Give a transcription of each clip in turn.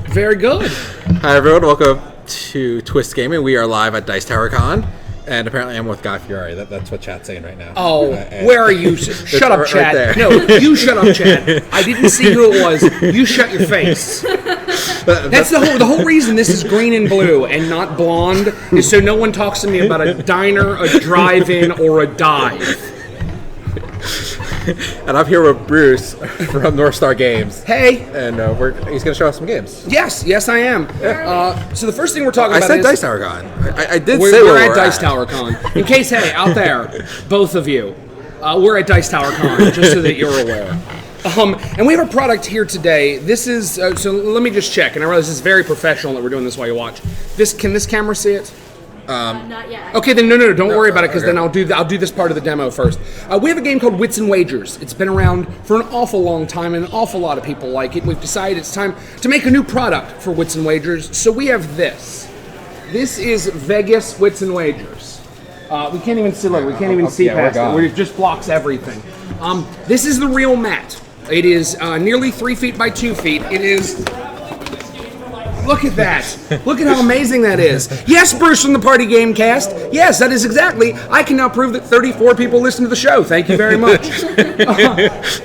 Very good. Hi everyone, welcome to Twist Gaming. We are live at Dice Tower Con, and apparently I'm with Guy Fieri. That's what chat's saying right now. Oh, where are you? Shut up, right Chad. there. No, you shut up, Chad. I didn't see who it was. You shut your face. That's the whole reason this is green and blue and not blonde is so no one talks to me about a diner, a drive-in, or a dive. And I'm here with Bruce from North Star Games. Hey. And he's going to show us some games. Yes, I am. So the first thing we're talking about I said is... Dice Tower Con. I did we're, say we're where at Dice Tower Con. In case, hey, out there, both of you, we're at Dice Tower Con, just so that you're aware. And we have a product here today. This is, so let me just check, and I realize this is very professional that we're doing this while you watch. Can this camera see it? Not yet. Okay, then no, don't worry about it, because then I'll do this part of the demo first. We have a game called Wits and Wagers. It's been around for an awful long time, and an awful lot of people like it. We've decided it's time to make a new product for Wits and Wagers, so we have this. This is Vegas Wits and Wagers. We can't even see, look, we can't even see past it. It just blocks everything. This is the real mat. It is nearly 3 feet by 2 feet. It is... Look at that. Look at how amazing that is. Yes, Bruce from the Party Game Cast. Yes, that is exactly. I can now prove that 34 people listen to the show. Thank you very much.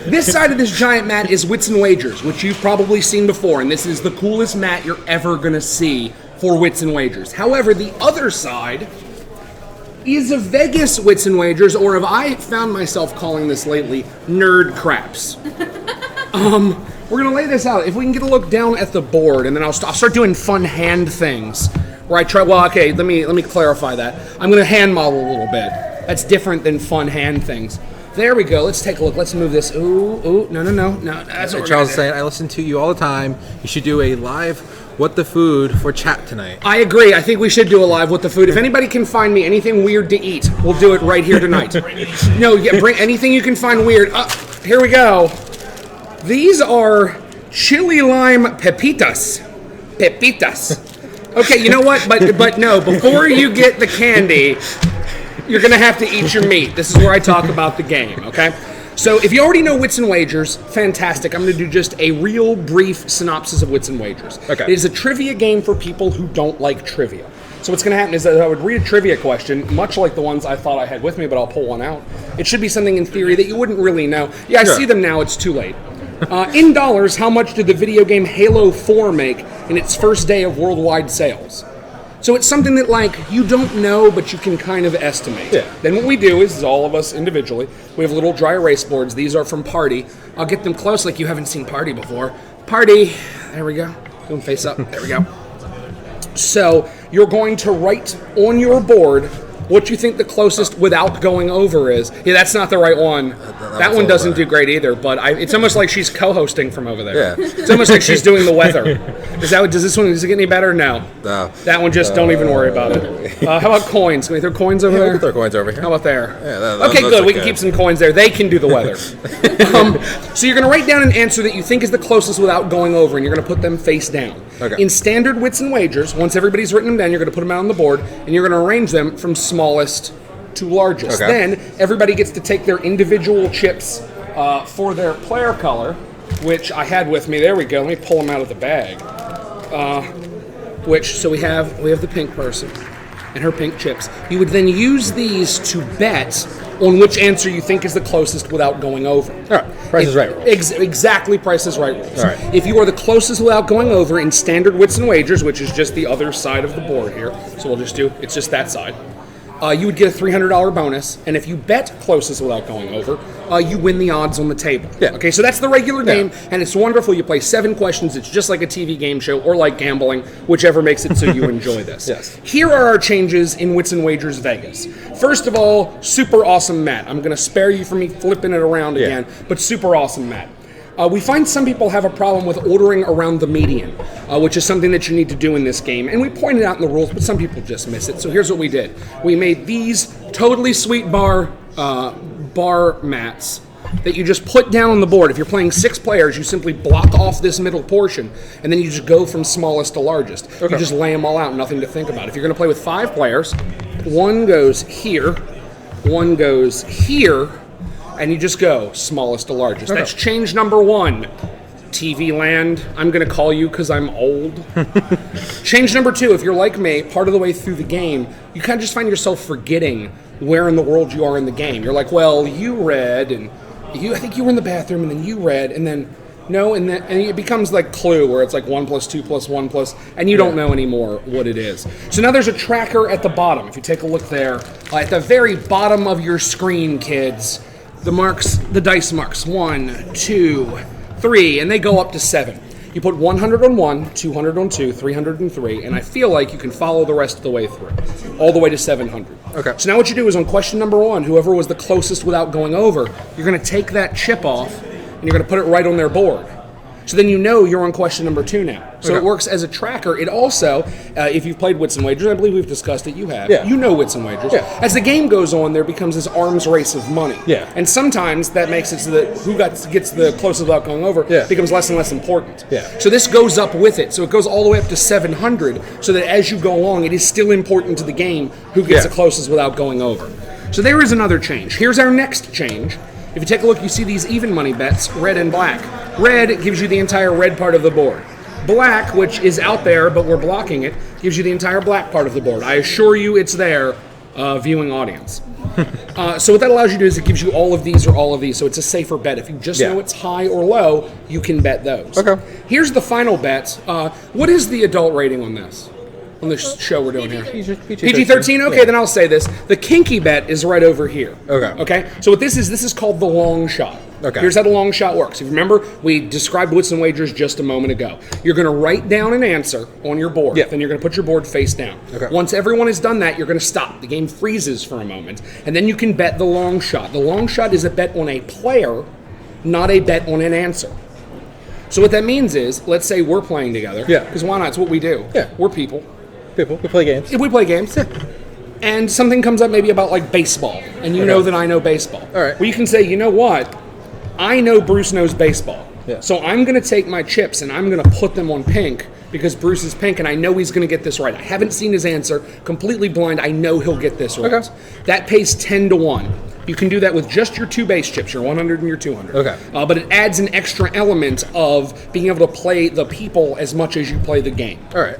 This side of this giant mat is Wits and Wagers, which you've probably seen before, and this is the coolest mat you're ever going to see for Wits and Wagers. However, the other side is a Vegas Wits and Wagers, or have I found myself calling this lately, Nerd Craps. We're going to lay this out. If we can get a look down at the board, and then I'll start doing fun hand things. Where I try, well, okay, let me clarify that. I'm going to hand model a little bit. That's different than fun hand things. There we go. Let's take a look. Let's move this. Ooh, no. That's what Charles is saying, I listen to you all the time. You should do a live What the Food for chat tonight. I agree. I think we should do a live What the Food. If anybody can find me anything weird to eat, we'll do it right here tonight. No, yeah, bring anything you can find weird. Here we go. These are chili lime pepitas. Okay, you know what? But no, before you get the candy, you're going to have to eat your meat. This is where I talk about the game, okay? So if you already know Wits and Wagers, fantastic. I'm going to do just a real brief synopsis of Wits and Wagers. Okay. It is a trivia game for people who don't like trivia. So what's going to happen is that I would read a trivia question, much like the ones I thought I had with me, but I'll pull one out. It should be something in theory that you wouldn't really know. Yeah, I see them now. It's too late. In dollars, how much did the video game Halo 4 make in its first day of worldwide sales? So it's something that, like, you don't know, but you can kind of estimate. Yeah. Then what we do is, all of us individually, we have little dry erase boards. These are from Party. I'll get them close like you haven't seen Party before. Party. There we go. Go and face up. There we go. So you're going to write on your board what you think the closest without going over is. Yeah, that's not the right one. That one doesn't do great either, but it's almost like she's co-hosting from over there. Yeah. It's almost like she's doing the weather. Does it get any better? No. That one, just don't even worry about it. How about coins? Can we throw coins over there? We can throw coins over here. How about there? Yeah, okay, good. We can keep some coins there. They can do the weather. So you're going to write down an answer that you think is the closest without going over, and you're going to put them face down. Okay. In standard Wits and Wagers, once everybody's written them down, you're going to put them out on the board, and you're going to arrange them from smallest to largest. Okay. Then everybody gets to take their individual chips for their player color, which I had with me. There we go. Let me pull them out of the bag. So we have the pink person and her pink chips. You would then use these to bet on which answer you think is the closest without going over. All right. Price is Right rules. Exactly, Price is Right rules. All right. If you are the closest without going over in standard Wits and Wagers, which is just the other side of the board here, so we'll just do, it's just that side, you would get a $300 bonus, and if you bet closest without going over, you win the odds on the table. Yeah. Okay, so that's the regular game, and it's wonderful. You play 7 questions. It's just like a TV game show or like gambling, whichever makes it so you enjoy this. Yes. Here are our changes in Wits and Wagers Vegas. First of all, super awesome mat. I'm going to spare you from me flipping it around again, but super awesome mat. We find some people have a problem with ordering around the median, which is something that you need to do in this game. And we pointed out in the rules, but some people just miss it. So here's what we did. We made these totally sweet bar mats that you just put down on the board. If you're playing 6 players, you simply block off this middle portion, and then you just go from smallest to largest. Okay. You just lay them all out, nothing to think about. If you're going to play with 5 players, one goes here, one goes here, and you just go smallest to largest. Okay. That's change number 1. TV land, I'm going to call you because I'm old. Change number 2, if you're like me, part of the way through the game, you kind of just find yourself forgetting where in the world you are in the game. You're like, well, you read, and I think you were in the bathroom, and then you read, and then no, and it becomes like Clue, where it's like 1 + 2 + 1 +, and you don't know anymore what it is. So now there's a tracker at the bottom. If you take a look there, at the very bottom of your screen, kids, the dice marks 1, 2, 3, and they go up to 7. You put 100 on 1, 200 on 2, 300 on 3, and I feel like you can follow the rest of the way through, all the way to 700. Okay. So now what you do is on question number 1, whoever was the closest without going over, you're going to take that chip off, and you're going to put it right on their board. So then you know you're on question number 2 now. So it works as a tracker. It also, if you've played Wits and Wagers, I believe we've discussed it, you have. Yeah. You know Wits and Wagers. Yeah. As the game goes on, there becomes this arms race of money. Yeah. And sometimes that makes it so that who gets the closest without going over becomes less and less important. Yeah. So this goes up with it. So it goes all the way up to 700, so that as you go along, it is still important to the game who gets the closest without going over. So there is another change. Here's our next change. If you take a look, you see these even money bets, red and black. Red gives you the entire red part of the board. Black, which is out there, but we're blocking it, gives you the entire black part of the board. I assure you it's there, viewing audience. So what that allows you to do is it gives you all of these or all of these, so it's a safer bet. If you just know it's high or low, you can bet those. Okay. Here's the final bet. What is the adult rating on this? On this show we're doing here? PG-13? Okay, then I'll say this. The kinky bet is right over here. Okay? So what this is called the long shot. Okay. Here's how the long shot works. If you remember, we described Wits and Wagers just a moment ago. You're going to write down an answer on your board. Then you're going to put your board face down. Once everyone has done that, you're going to stop. The game freezes for a moment. And then you can bet the long shot. The long shot is a bet on a player, not a bet on an answer. So what that means is, let's say we're playing together. Because why not? It's what we do. We're people. We play games. If we play games. And something comes up maybe about like baseball, and you know that I know baseball. All right. Well, you can say, you know what? I know Bruce knows baseball. So I'm going to take my chips and I'm going to put them on pink because Bruce is pink and I know he's going to get this right. I haven't seen his answer. Completely blind. I know he'll get this right. That pays 10 to 1. You can do that with just your 2 base chips, your 100 and your 200. But it adds an extra element of being able to play the people as much as you play the game. All right.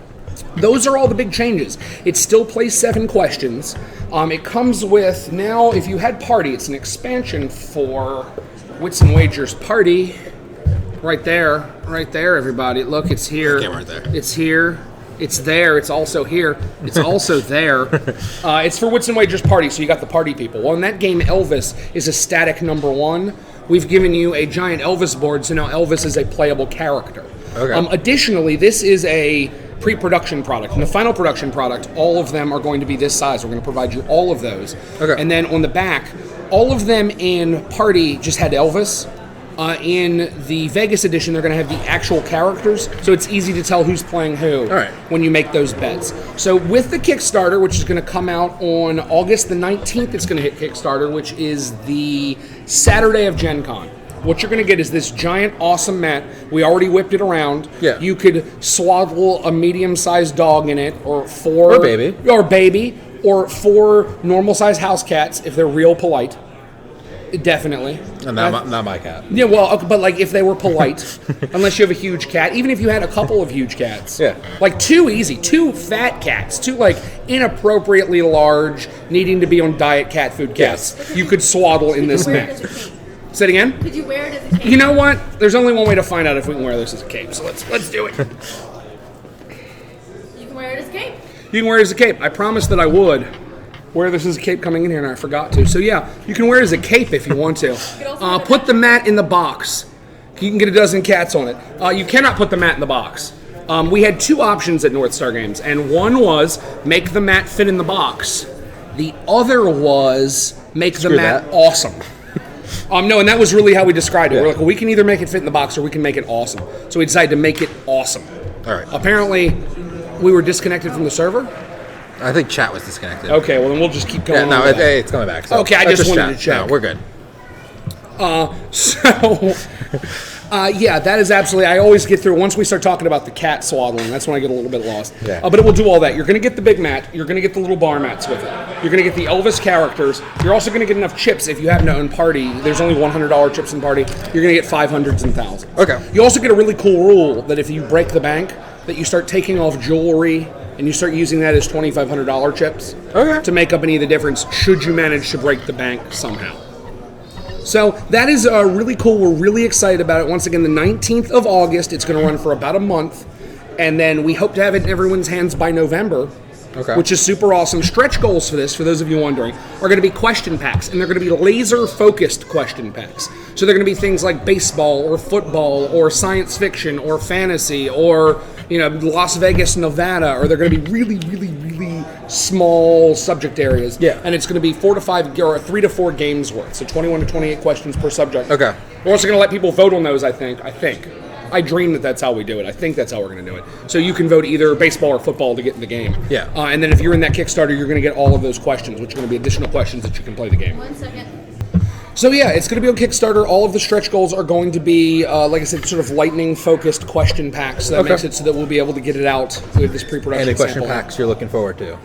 Those are all the big changes. It still plays 7 questions. It comes with, now, if you had Party, it's an expansion for Wits and Wagers Party. Right there, everybody. Look, it's here. Right there. It's here. It's there. It's also here. It's also there. It's for Wits and Wagers Party, so you got the party people. Well, in that game, Elvis is a static number 1. We've given you a giant Elvis board, so now Elvis is a playable character. Additionally, this is a pre-production product. And the final production product, all of them are going to be this size. We're going to provide you all of those. And then on the back, all of them in Party just had Elvis. In the Vegas edition, they're going to have the actual characters, so it's easy to tell who's playing who when you make those bets. So with the Kickstarter, which is going to come out on August the 19th, it's going to hit Kickstarter, which is the Saturday of Gen Con. What you're going to get is this giant, awesome mat. We already whipped it around. You could swaddle a medium-sized dog in it, or 4... Or baby. Or 4 normal-sized house cats, if they're real polite. Definitely. And not my cat. Yeah, well, but like if they were polite, unless you have a huge cat, even if you had a couple of huge cats. Like 2 fat cats, 2 like inappropriately large, needing to be on diet cat food cats, you could swaddle in this mat. Say it again? Could you wear it as a cape? You know what? There's only one way to find out if we can wear this as a cape, so let's do it. You can wear it as a cape. You can wear it as a cape. I promised that I would wear this as a cape coming in here, and I forgot to. So yeah, you can wear it as a cape if you want to. Put the mat in the box. You can get a dozen cats on it. You cannot put the mat in the box. We had 2 options at North Star Games, and one was make the mat fit in the box. The other was make the mat awesome. No, and that was really how we described it. We're like, well, we can either make it fit in the box or we can make it awesome. So we decided to make it awesome. All right. Apparently, we were disconnected from the server. I think chat was disconnected. Okay, well then we'll just keep going. It's coming back. So okay, I just wanted to check. No, we're good. Yeah, that is absolutely. I always get through. Once we start talking about the cat swaddling, that's when I get a little bit lost. Yeah. But it will do all that. You're going to get the big mat. You're going to get the little bar mats with it. You're going to get the Elvis characters. You're also going to get enough chips if you happen to own Party. There's only $100 chips in Party. You're going to get 500s and thousands. Okay. You also get a really cool rule that if you break the bank, that you start taking off jewelry and you start using that as $2,500 chips to make up any of the difference should you manage to break the bank somehow. So that is really cool. We're really excited about it. Once again, the 19th of August. It's going to run for about a month. And then we hope to have it in everyone's hands by November, which is super awesome. Stretch goals for this, for those of you wondering, are going to be question packs. And they're going to be laser-focused question packs. So they're going to be things like baseball or football or science fiction or fantasy or, Las Vegas, Nevada. Or they're going to be really, really, really small subject areas. Yeah. And it's going to be 4 to 5 or 3 to 4 games worth. So 21 to 28 questions per subject. Okay. We're also going to let people vote on those, I think. I dream that that's how we do it. I think that's how we're going to do it. So you can vote either baseball or football to get in the game. Yeah. And then if you're in that Kickstarter, you're going to get all of those questions, which are going to be additional questions that you can play the game. 1 second. So yeah, it's going to be on Kickstarter. All of the stretch goals are going to be, like I said, sort of lightning-focused question packs. So that makes it so that we'll be able to get it out with this pre-production Any question sample. packs you're looking forward to?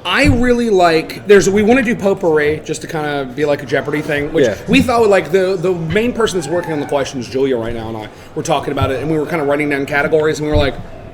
I really like. We want to do potpourri just to kind of be like a Jeopardy thing, which we thought would like the main person that's working on the questions, Julia, right now, and I were talking about it, and we were kind of writing down categories, and we were like,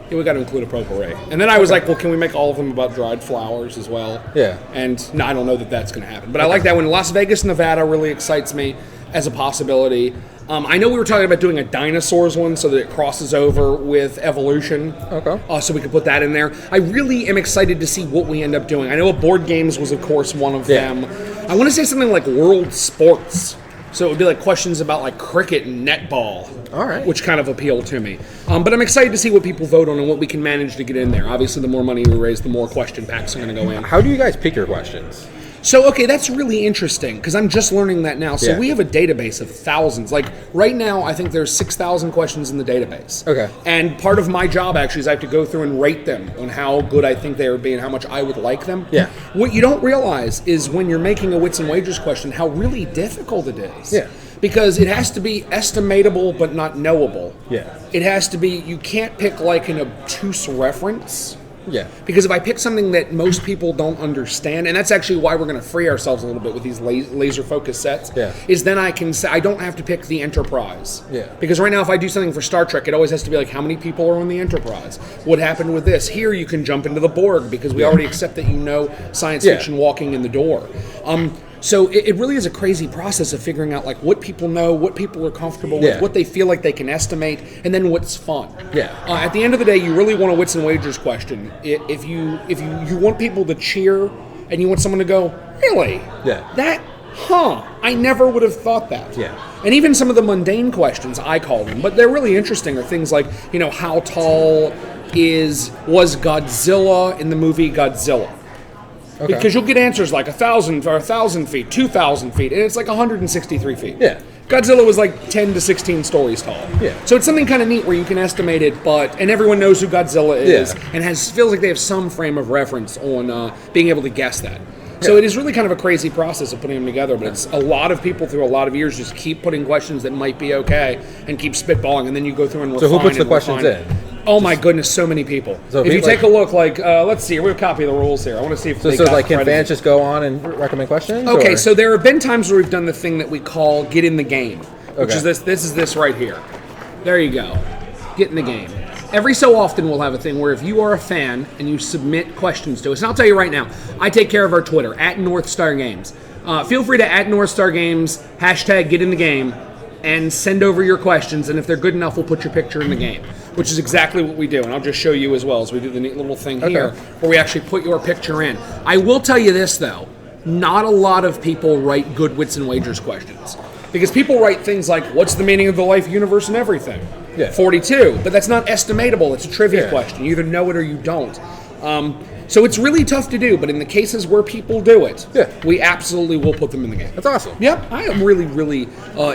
yeah, we got to include a potpourri. And then I was like, well, can we make all of them about dried flowers as well? Yeah. And no, I don't know that that's going to happen, but I like that one. Las Vegas, Nevada really excites me as a possibility. I know we were talking about doing a dinosaurs one so that it crosses over with evolution. Okay. So we could put that in there. I really am excited to see what we end up doing. I know board games was, of course, one of them. I want to say something like world sports. So it would be like questions about like cricket and netball. All right. Which kind of appeal to me. But I'm excited to see what people vote on and what we can manage to get in there. Obviously, the more money we raise, the more question packs are going to go in. How do you guys pick your questions? So, okay, that's really interesting because I'm just learning that now. So we have a database of thousands. Like right now, I think there's 6,000 questions in the database. Okay. And part of my job actually is I have to go through and rate them on how good I think they would be and how much I would like them. Yeah. What you don't realize is when you're making a Wits and Wagers question, how really difficult it is. Yeah. Because it has to be estimatable but not knowable. Yeah. It has to be, you can't pick like an obtuse reference. Yeah. Because if I pick something that most people don't understand, and that's actually why we're going to free ourselves a little bit with these laser focused sets, is then I can say, I don't have to pick the Enterprise. Yeah. Because right now, if I do something for Star Trek, it always has to be like, how many people are on the Enterprise? What happened with this? Here you can jump into the Borg because we already accept that you know science fiction walking in the door. So it really is a crazy process of figuring out like what people know, what people are comfortable with, what they feel like they can estimate, and then what's fun. Yeah. At the end of the day, you really want a Wits and Wagers question. If you want people to cheer and you want someone to go, really? Yeah. That, I never would have thought that. Yeah. And even some of the mundane questions, I call them, but they're really interesting, are things like, how tall was Godzilla in the movie Godzilla? Okay. Because you'll get answers like 1,000 or 1,000 feet, 2,000 feet, and it's like 163 feet. Yeah. Godzilla was like 10 to 16 stories tall. Yeah. So it's something kind of neat where you can estimate it, and everyone knows who Godzilla is, and feels like they have some frame of reference on being able to guess that. So it is really kind of a crazy process of putting them together, but it's a lot of people through a lot of years just keep putting questions that might be okay and keep spitballing, and then you go through and refine. So who puts the questions in? Oh my goodness, so many people. So if you take a look, like, let's see, we have a copy of the rules here. I want to see if So can fans just go on and recommend questions? Okay, or? so there have been times where we've done the thing that we call get in the game, which is this. This is this right here. There you go. Get in the game. Every so often we'll have a thing where if you are a fan and you submit questions to us, and I'll tell you right now, I take care of our Twitter, @NorthStarGames. Feel free to @NorthStarGames, hashtag get in the game, and send over your questions, and if they're good enough, we'll put your picture in the game, which is exactly what we do, and I'll just show you as well as we do the neat little thing here, where we actually put your picture in. I will tell you this, though, not a lot of people write good Wits and Wagers questions, because people write things like, what's the meaning of the life, universe, and everything? 42, but that's not estimatable, it's a trivia question. You either know it or you don't. So it's really tough to do, but in the cases where people do it, we absolutely will put them in the game. That's awesome. Yep, I really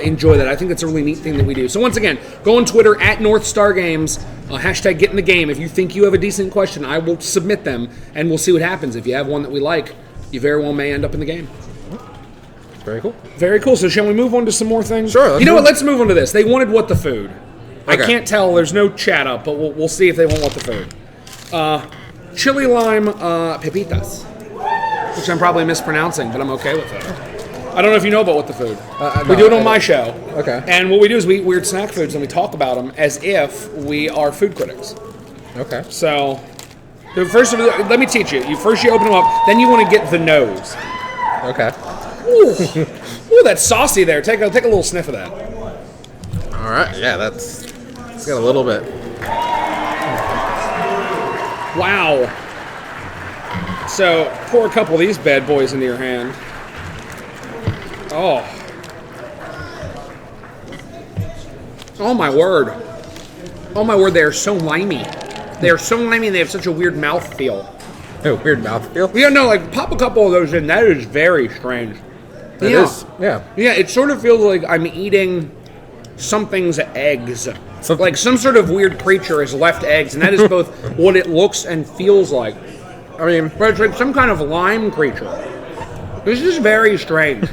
enjoy that. I think it's a really neat thing that we do. So once again, go on Twitter @NorthStarGames, hashtag get in the game. If you think you have a decent question, I will submit them, and we'll see what happens. If you have one that we like, you very well may end up in the game. Very cool. Very cool. So shall we move on to some more things? Sure, let's You know what? move- Let's move on to this. They wanted what the food. I Okay. can't tell. There's no chat up, but we'll see if they want what the food. Chili lime pepitas, which I'm probably mispronouncing, but I'm okay with it. I don't know if you know about what the food. We no, do it on I my don't. show. Okay. And what we do is we eat weird snack foods and we talk about them as if we are food critics. Okay. So, first, let me teach you. First you open them up, then you want to get the nose. Okay. Ooh, that's saucy there. Take a little sniff of that. All right. Yeah, it's got a little bit. Wow. So, pour a couple of these bad boys into your hand. Oh. Oh my word. Oh my word, they are so limey. They are so limey and they have such a weird mouthfeel. Oh, weird mouthfeel. Yeah, no, like pop a couple of those in. That is very strange. It Yeah. is. Yeah. Yeah, it sort of feels like I'm eating something's eggs. Like some sort of weird creature has left eggs, and that is both what it looks and feels like. I mean, But it's like some kind of lime creature. This is very strange.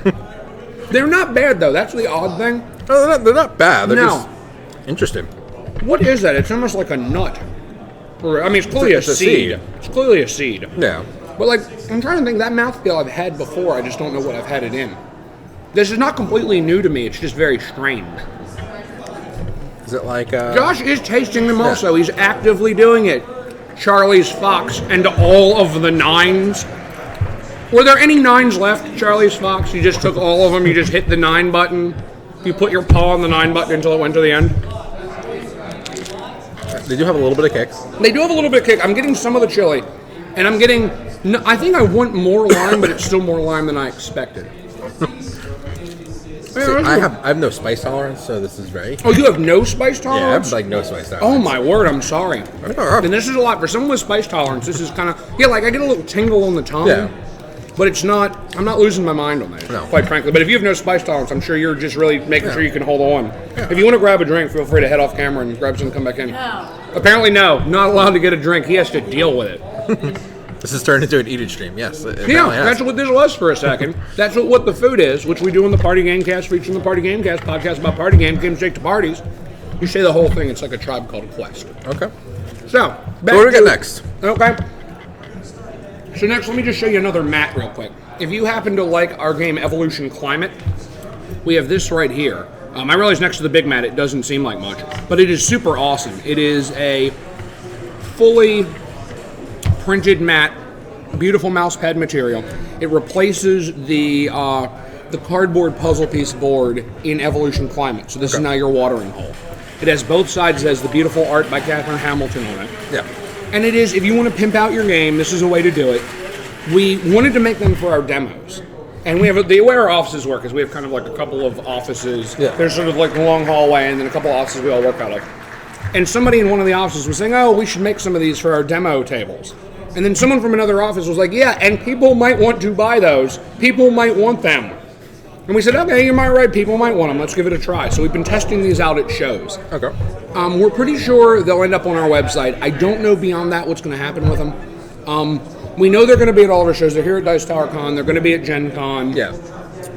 They're not bad, though. That's the odd thing. no, they're not bad. They're No. just interesting. What is that? It's almost like a nut. Or, I mean, it's clearly It's a a seed. seed. It's clearly a seed. Yeah. But, like, I'm trying to think. That mouthfeel I've had before. I just don't know what I've had it in. This is not completely new to me. It's just very strange. Is it like? Josh is tasting them also. He's actively doing it. Charlie's Fox and all of the nines. Were there any nines left, Charlie's Fox? You just took all of them. You just hit the 9 button. You put your paw on the 9 button until it went to the end. They do have a little bit of kick. They do have a little bit of kick. I'm getting some of the chili, and I'm getting. No, I think I want more lime, but it's still more lime than I expected. See, I have no spice tolerance, so this is very. Oh, you have no spice Yeah, I tolerance? have like no spice tolerance. Oh my word! I'm sorry. Alright. Then this is a lot for someone with spice tolerance. This is kind of like I get a little tingle on the tongue. Yeah. But it's not. I'm not losing my mind on that, No. quite frankly. But if you have no spice tolerance, I'm sure you're just really making sure you can hold on. If you want to grab a drink, feel free to head off camera and grab some and come back in. No. Apparently, no, not allowed to get a drink. He has to deal with it. This has turned into an eat it stream. Yes. It Yeah, apparently has. that's what this was for a second. That's what the food is, which we do in the Party Gamecast, featuring the Party Gamecast podcast about party games straight to parties. You say the whole thing, it's like a Tribe Called Quest. Okay. So, back What do we to- got next? Okay. So next, let me just show you another mat real quick. If you happen to like our game Evolution Climate, we have this right here. I realize next to the big mat it doesn't seem like much, but it is super awesome. It is a fully printed mat, beautiful mouse pad material. It replaces the cardboard puzzle piece board in Evolution Climate. So this is now your watering hole. It has both sides. It has the beautiful art by Catherine Hamilton on it. Yeah. And it is, if you want to pimp out your game, this is a way to do it. We wanted to make them for our demos. And we have the way our offices work is we have kind of like a couple of offices. Yeah. There's sort of like a long hallway and then a couple of offices we all work out of. And somebody in one of the offices was saying, oh, we should make some of these for our demo tables. And then someone from another office was like, yeah, and people might want to buy those. People might want them. And we said, okay, you might right, people might want them. Let's give it a try. So we've been testing these out at shows. Okay. We're pretty sure they'll end up on our website. I don't know beyond that what's going to happen with them. We know they're going to be at all of our shows. They're here at Dice Tower Con. They're going to be at Gen Con. Yeah.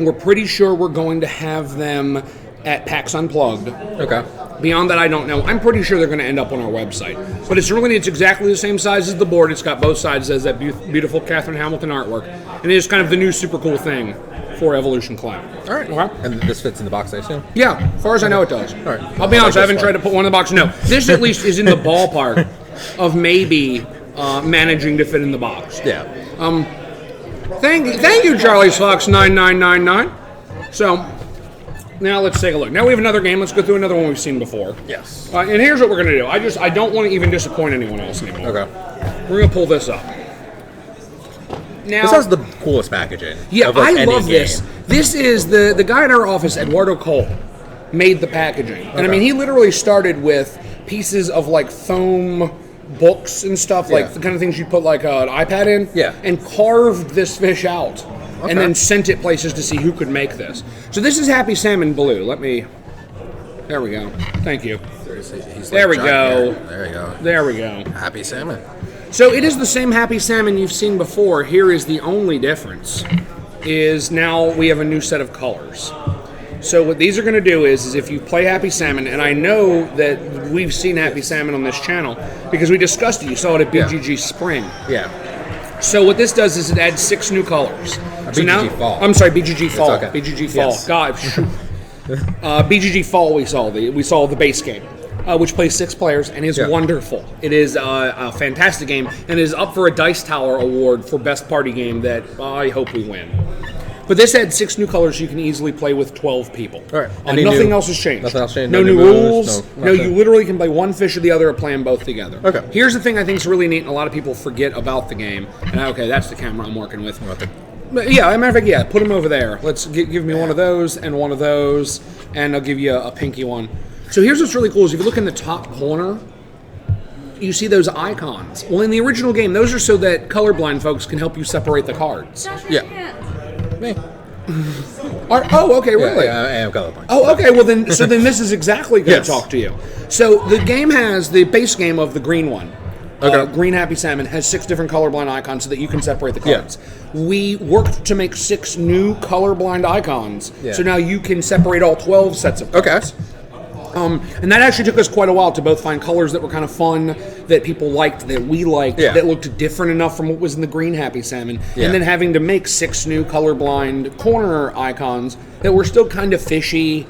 We're pretty sure we're going to have them at PAX Unplugged. Okay. Beyond that, I don't know. I'm pretty sure they're going to end up on our website. But it's exactly the same size as the board. It's got both sides as that beautiful Catherine Hamilton artwork. And it is kind of the new super cool thing for Evolution Climate. All right. Okay? And this fits in the box, I assume? Yeah, as far as I know it does. All right. I'll be honest, I like haven't this tried one. to put one in the box. No, this at least is in the ballpark of maybe managing to fit in the box. Yeah. Thank you, Charlie's Fox 9999. So, now let's take a look. Now we have another game. Let's go through another one we've seen before. Yes. And here's what we're going to do. I don't want to even disappoint anyone else anymore. Okay. We're going to pull this up. Now, This has the coolest packaging. yeah, of, like, I any love game. this. This is the guy in our office, Eduardo Cole, made the packaging. And I Okay. mean, he literally started with pieces of like foam books and stuff, like Yeah. the kind of things you put like an iPad in, Yeah. and carved this fish out. Okay. And then sent it places to see who could make this. So this is Happy Salmon Blue. There we go. Thank you. He's There we John go. here. There you go. There we go. Happy salmon. So it is the same Happy Salmon you've seen before. Here is the only difference. is now we have a new set of colors. So what these are going to do is if you play Happy Salmon, and I know that we've seen Happy Salmon on this channel because we discussed it. You saw it at BGG Spring. Yeah. So what this does is it adds 6 new colors. So BGG Fall. I'm sorry, BGG Fall. okay. BGG Fall. Yes. God, shoot. BGG Fall. We saw the base game, which plays 6 players and is wonderful. It is a fantastic game and is up for a Dice Tower award for best party game that I hope we win. But this adds 6 new colors you can easily play with 12 people. All right. Nothing else has changed. Nothing else changed. No new rules. No, No, you literally can play one fish or the other or play them both together. Okay. Here's the thing I think is really neat and a lot of people forget about the game. And okay, that's the camera I'm working with. But yeah, as a matter of fact, yeah, put them over there. Let's give me one of those, and I'll give you a pinky one. So here's what's really cool is if you look in the top corner, you see those icons. Well, in the original game, those are so that colorblind folks can help you separate the cards. Yeah. Me. Okay, really? Yeah, I am colorblind. Oh, okay. Well, then this is exactly going Yes. to talk to you. So the game has the base game of the green one. Okay. Green Happy Salmon has 6 different colorblind icons so that you can separate the cards. We worked to make 6 new colorblind icons, so now you can separate all 12 sets of cards. Okay. And that actually took us quite a while to both find colors that were kind of fun, that people liked, that we liked, that looked different enough from what was in the green Happy Salmon, and then having to make 6 new colorblind corner icons that were still kind of fishy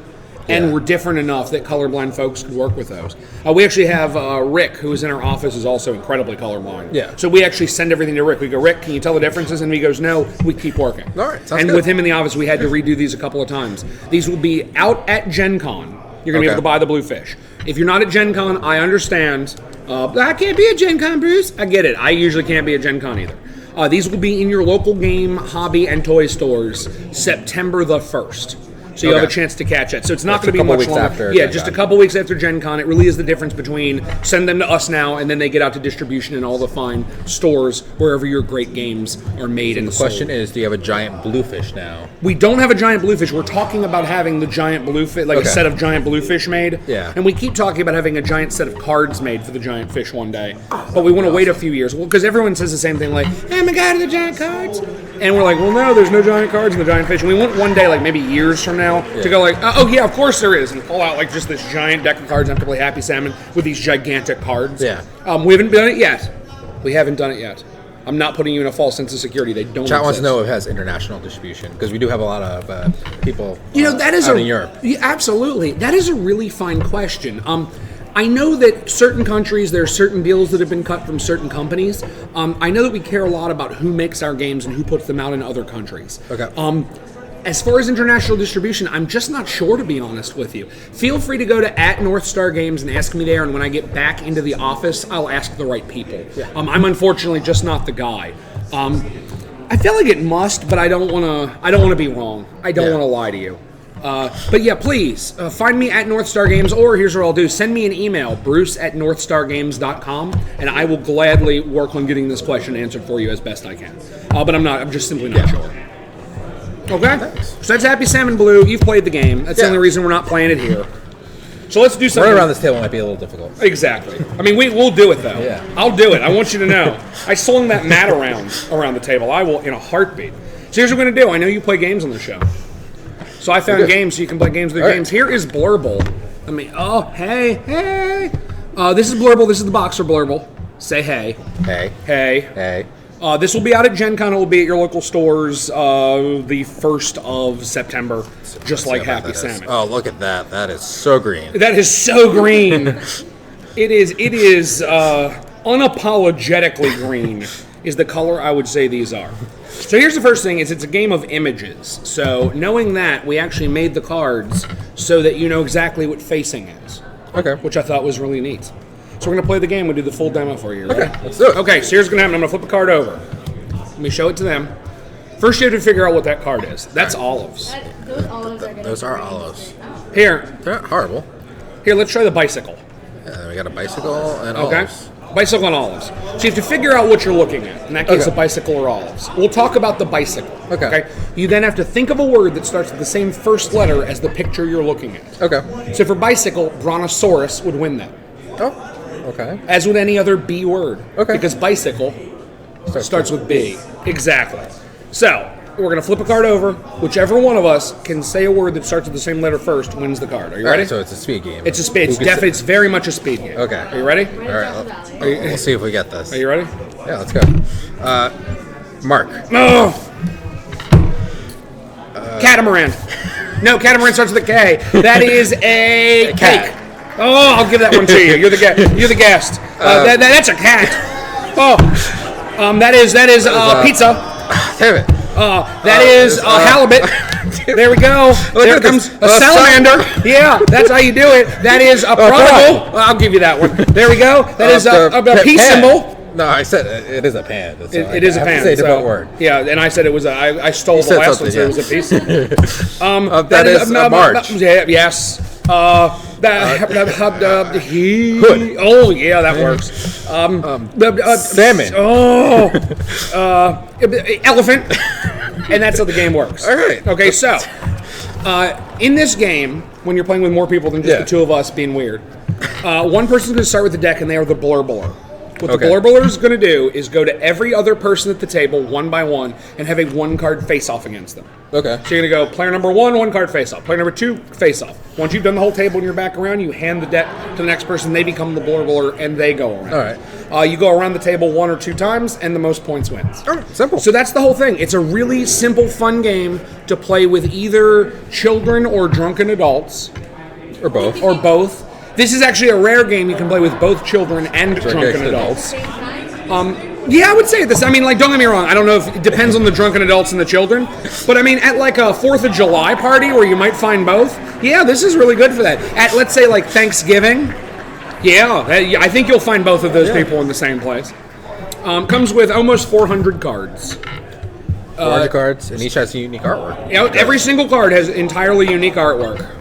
and were different enough that colorblind folks could work with those. We actually have Rick, who is in our office, is also incredibly colorblind. Yeah. So we actually send everything to Rick. We go, Rick, can you tell the differences? And he goes, no, we keep working. All right, sounds and good. with him in the office, we had to redo these a couple of times. These will be out at Gen Con. You're going to be able to buy the blue fish. If you're not at Gen Con, I understand. I can't be at Gen Con, Bruce. I get it. I usually can't be at Gen Con either. These will be in your local game, hobby, and toy stores September the 1st. So you'll have a chance to catch it. So it's not going to be much longer. Yeah, just a couple weeks after Gen Con. It really is the difference between send them to us now and then they get out to distribution in all the fine stores wherever your great games are made and sold. The question is, do you have a giant bluefish now? We don't have a giant bluefish. We're talking about having the giant bluefish, like a set of giant bluefish made. Yeah. And we keep talking about having a giant set of cards made for the giant fish one day. But we want to wait a few years. Well, because everyone says the same thing, like, hey, my God, are the giant cards? And we're like, well, no, there's no giant cards in the giant fish. And we want one day, like maybe years from now, to go like, oh, yeah, of course there is. And pull out like just this giant deck of cards and have to play Happy Salmon with these gigantic cards. Yeah. We haven't done it yet. We haven't done it yet. I'm not putting you in a false sense of security. They don't Chat wants exist. to know if it has international distribution, because we do have a lot of people that is out in Europe. Yeah, absolutely. That is a really fine question. I know that certain countries, there are certain deals that have been cut from certain companies. I know that we care a lot about who makes our games and who puts them out in other countries. Okay. As far as international distribution, I'm just not sure, to be honest with you. Feel free to go to @NorthStarGames and ask me there, and when I get back into the office, I'll ask the right people. Yeah. I'm unfortunately just not the guy. I feel like it must, but I don't want to be wrong. I don't want to lie to you. But yeah, please find me at Northstar Games, or here's what I'll do: send me an email, bruce@northstargames.com, and I will gladly work on getting this question answered for you as best I can. But I'm just simply not sure. Okay, so that's Happy Salmon Blue. You've played the game. That's the only reason we're not playing it here. So let's do something. Right around this table might be a little difficult. Exactly. I mean, we'll do it though. Yeah. I'll do it. I want you to know. I swung that mat around the table. I will in a heartbeat. So here's what we're gonna do. I know you play games on the show, so I found games so you can play games with your games. Here is Blurble. I mean, hey. This is Blurble. This is the boxer Blurble. Say hey. Hey. This will be out at Gen Con. It will be at your local stores the 1st of September, just like Happy Salmon. Oh, look at that. That is so green. That is so green. It is unapologetically green is the color I would say these are. So here's the first thing, it's a game of images. So knowing that, we actually made the cards so that you know exactly what facing is. Okay. Which I thought was really neat. So we're going to play the game. We'll do the full demo for you. Right? Okay, let's do it. Okay, so here's what's going to happen. I'm going to flip a card over. Let me show it to them. First, you have to figure out what that card is. That's olives. Those olives are going to Those are olives. Here, They're not horrible. let's try the bicycle. Yeah, we got a bicycle and Okay? olives. Bicycle and olives. So you have to figure out what you're looking at. In that case, Okay. a bicycle or olives. We'll talk about the bicycle. Okay. You then have to think of a word that starts with the same first letter as the picture you're looking at. Okay. So for bicycle, brontosaurus would win that. Oh, okay. As with any other B word. Okay. Because bicycle starts with B. Exactly. So, We're going to flip a card over. Whichever one of us can say a word that starts with the same letter first wins the card. Are you All ready? right, so it's a speed game. It's a speed. It's very much a speed game. Okay. Are you ready? All right, we'll see if we get this. Are you ready? Yeah, let's go. Mark. Oh. Catamaran. No, catamaran starts with a K. That is a cat. cake. Oh, I'll give that one to you. You're the guest. That's a cat. Oh, that is pizza. Damn it. That is halibut. There we go. There comes a salamander. Yeah, that's how you do it. That is a prodigal. I'll give you that one. There we go. That is a peace symbol. No, I said it is a pan. It is a pan. I have to say a different word. Yeah, and I said it was I stole the last one, so it was a piece. That is a March. Yes. Hood. Oh, yeah, that works. Salmon. Oh. Elephant. And that's how the game works. All right. Okay, so in this game, when you're playing with more people than just the two of us being weird, one person's going to start with the deck, and they are the Blurbler. What the Blurbler is going to do is go to every other person at the table, one by one, and have a one-card face-off against them. Okay. So you're going to go, player number 1, one-card face-off. Player number 2, face-off. Once you've done the whole table and you're back around, you hand the deck to the next person, they become the Blurbler, and they go around. All right. You go around the table 1 or 2 times, and the most points wins. All right, simple. So that's the whole thing. It's a really simple, fun game to play with either children or drunken adults. Or both. Or both. This is actually a rare game you can play with both children and drunken adults. Yeah, I would say this. I mean, like, don't get me wrong. I don't know if it depends on the drunken adults and the children. But, I mean, at like a 4th of July party where you might find both, yeah, this is really good for that. At, let's say, like, Thanksgiving, yeah, I think you'll find both of those people in the same place. Comes with almost 400 cards. 400 cards, and each has a unique artwork. Yeah, every single card has entirely unique artwork.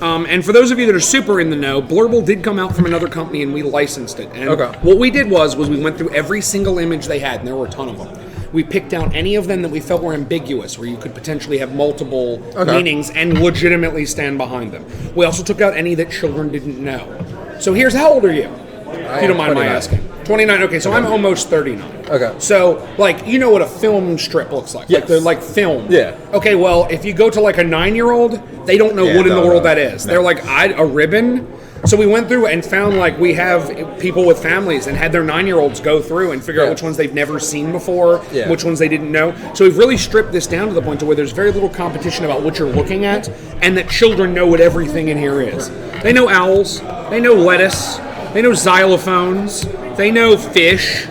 And for those of you that are super in the know, Blurble did come out from another company and we licensed it. And what we did was we went through every single image they had, and there were a ton of them. We picked out any of them that we felt were ambiguous, where you could potentially have multiple meanings and legitimately stand behind them. We also took out any that children didn't know. So here's, how old are you? If you don't mind my asking. 29, okay, so I'm almost 39. Okay. So, like, you know what a film strip looks like. Yes. Like, they're like film. Yeah. Okay, well, if you go to like a 9-year-old, they don't know what in the world that is. No. They're like, a ribbon? So we went through and found, like, we have people with families and had their 9-year-olds go through and figure out which ones they've never seen before, which ones they didn't know. So we've really stripped this down to the point to where there's very little competition about what you're looking at, and that children know what everything in here is. They know owls, they know lettuce, they know xylophones, they know fish,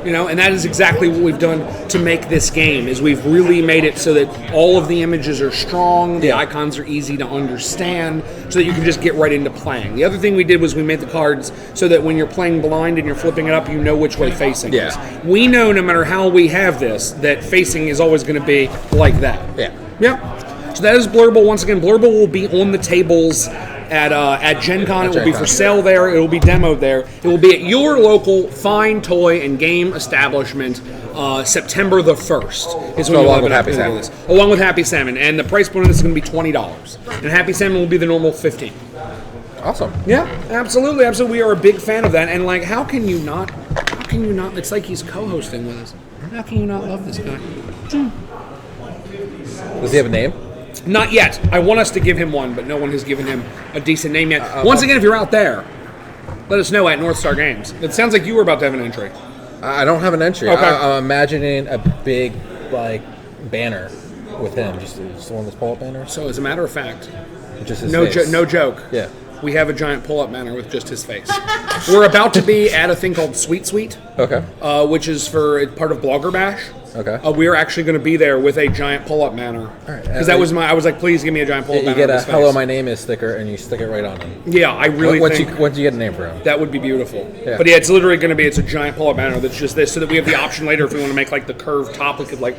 you know, and that is exactly what we've done to make this game, is we've really made it so that all of the images are strong, the icons are easy to understand, so that you can just get right into playing. The other thing we did was we made the cards so that when you're playing blind and you're flipping it up, you know which way facing is. We know no matter how we have this, that facing is always going to be like that. Yeah. Yep. So that is Blurble. Once again, Blurble will be on the tables at Gen Con. It will be for sale there. It will be demoed there. It will be at your local fine toy and game establishment September the 1st. Is when along with Happy Salmon. Along with Happy Salmon. And the price point of this is going to be $20. And Happy Salmon will be the normal $15. Awesome. Yeah, absolutely. Absolutely. We are a big fan of that. And, like, how can you not? It's like he's co-hosting with us. How can you not love this guy? Does he have a name? Not yet. I want us to give him one, but no one has given him a decent name yet. Once again, if you're out there, let us know at North Star Games. It sounds like you were about to have an entry. I don't have an entry. Okay. I'm imagining a big, like, banner with him. Just one of those pull-up banners. So, as a matter of fact, Just his no face. joke. Yeah. We have a giant pull-up banner with just his face. We're about to be at a thing called Sweet Sweet, Okay. which is for part of Blogger Bash. Okay. We're actually going to be there with a giant pull-up banner. Because that was I was like, please give me a giant pull-up You banner. get a with his "Hello, face. my name is" sticker, and you stick it right on him. Yeah, I really Once think you get a name for him. that would be beautiful. Yeah. But yeah, it's literally going to be, it's a giant pull-up banner that's just this, so that we have the option later if we want to make like the curved top, we could like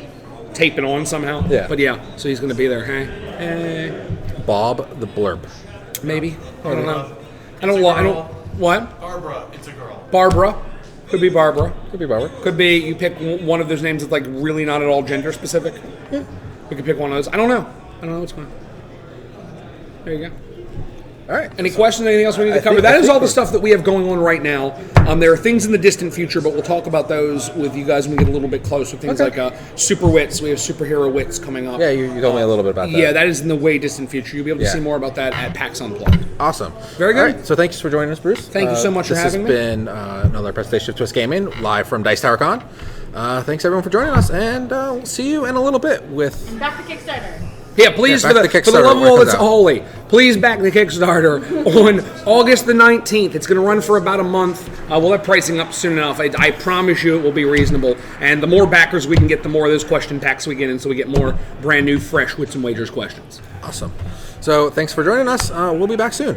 tape it on somehow. Yeah. But yeah, so he's going to be there. Hey. Bob the Blurb. Maybe. I don't know. I don't. What? Barbara, it's a girl. Barbara. Could be Barbara. Could be Barbara. Could be you pick one of those names that's like really not at all gender specific. Yeah. We could pick one of those. I don't know what's going on. There you go. All right. Any questions? Anything else we need to cover? That is all the stuff that we have going on right now. There are things in the distant future, but we'll talk about those with you guys when we get a little bit closer. Things like Super Wits. We have Superhero Wits coming up. Yeah, you told me a little bit about that. Yeah, that is in the way distant future. You'll be able to see more about that at PAX Unplugged. Awesome. Very good. All right, so thanks for joining us, Bruce. Thank you so much for having me. This has been another presentation of Twist Gaming, live from Dice Tower Con. Thanks, everyone, for joining us, and we'll see you in a little bit with... Back to Kickstarter. Yeah, please, for the love of all that's holy, please back the Kickstarter on August the 19th. It's going to run for about a month. We'll have pricing up soon enough. I promise you it will be reasonable. And the more backers we can get, the more of those question packs we get in, so we get more brand new, fresh Wits and Wagers questions. Awesome. So thanks for joining us. We'll be back soon.